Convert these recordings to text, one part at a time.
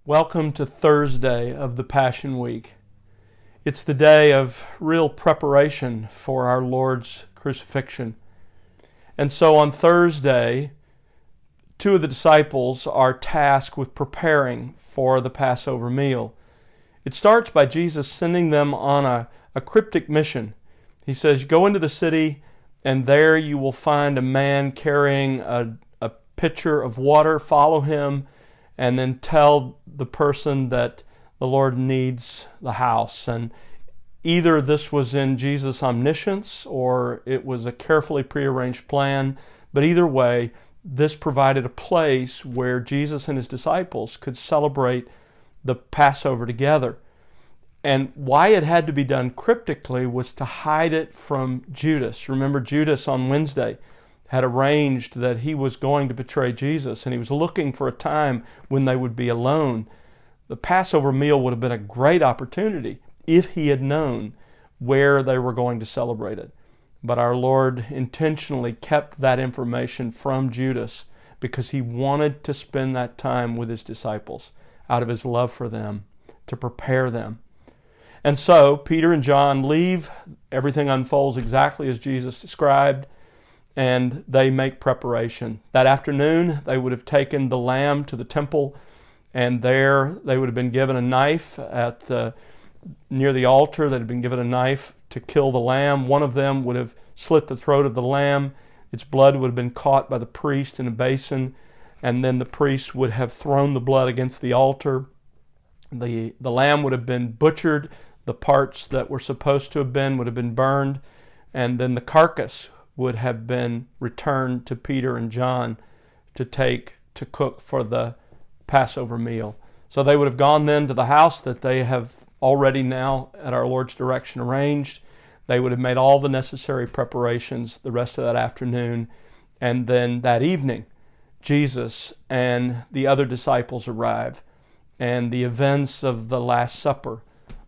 Welcome to Thursday of the Passion Week. It's the day of real preparation for our Lord's crucifixion. And so on Thursday, two of the disciples are tasked with preparing for the Passover meal. It starts by Jesus sending them on a cryptic mission. He says, go into the city, and there you will find a man carrying a pitcher of water. Follow him, and then tell the person that the Lord needs the house. And either this was in Jesus' omniscience or it was a carefully prearranged plan, but either way, this provided a place where Jesus and his disciples could celebrate the Passover together. And why it had to be done cryptically was to hide it from Judas. Remember, Judas on Wednesday had arranged that he was going to betray Jesus, and he was looking for a time when they would be alone. The Passover meal would have been a great opportunity if he had known where they were going to celebrate it. But our Lord intentionally kept that information from Judas because he wanted to spend that time with his disciples out of his love for them, to prepare them. And so Peter and John leave. Everything unfolds exactly as Jesus described, and they make preparation. That afternoon, they would have taken the lamb to the temple, and there they would have been given a knife near the altar. They'd have been given a knife to kill the lamb. One of them would have slit the throat of the lamb. Its blood would have been caught by the priest in a basin, and then the priest would have thrown the blood against the altar. The lamb would have been butchered. The parts that were supposed to have been would have been burned, and then the carcass would have been returned to Peter and John to cook for the Passover meal. So they would have gone then to the house that they have already now, at our Lord's direction, arranged. They would have made all the necessary preparations the rest of that afternoon, and then that evening, Jesus and the other disciples arrive, and the events of the Last Supper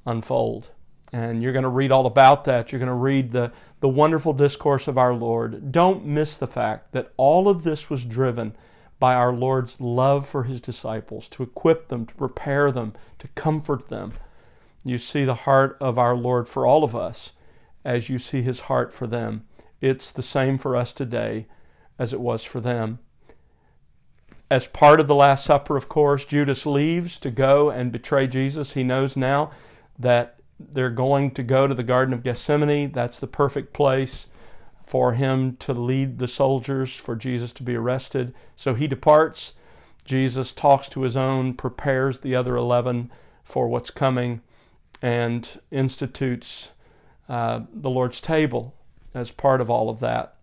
unfold. And you're going to read all about that. You're going to read the wonderful discourse of our Lord. Don't miss the fact that all of this was driven by our Lord's love for his disciples, to equip them, to prepare them, to comfort them. You see the heart of our Lord for all of us as you see his heart for them. It's the same for us today as it was for them. As part of the Last Supper, of course, Judas leaves to go and betray Jesus. He knows now that they're going to go to the Garden of Gethsemane. That's the perfect place for him to lead the soldiers, for Jesus to be arrested. So he departs. Jesus talks to his own, prepares the other 11 for what's coming, and institutes the Lord's table as part of all of that.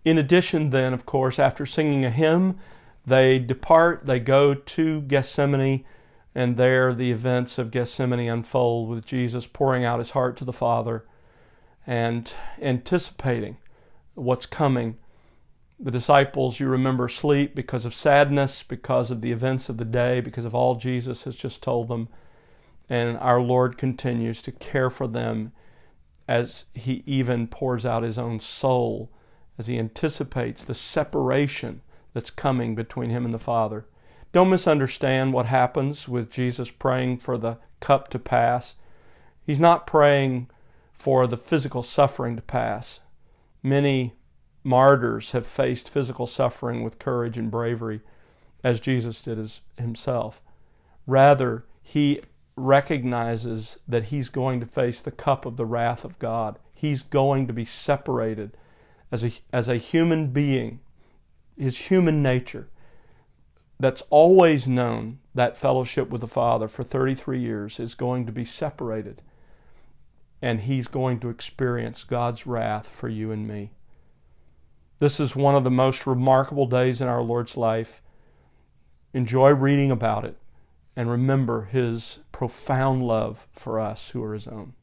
In addition then, of course, after singing a hymn, they depart, they go to Gethsemane, and there the events of Gethsemane unfold with Jesus pouring out his heart to the Father and anticipating what's coming. The disciples, you remember, sleep because of sadness, because of the events of the day, because of all Jesus has just told them. And our Lord continues to care for them as he even pours out his own soul, as he anticipates the separation that's coming between him and the Father. Don't misunderstand what happens with Jesus praying for the cup to pass. He's not praying for the physical suffering to pass. Many martyrs have faced physical suffering with courage and bravery, as Jesus did himself. Rather, he recognizes that he's going to face the cup of the wrath of God. He's going to be separated as a human being. His human nature that's always known that fellowship with the Father for 33 years is going to be separated, and he's going to experience God's wrath for you and me. This is one of the most remarkable days in our Lord's life. Enjoy reading about it, and remember his profound love for us who are his own.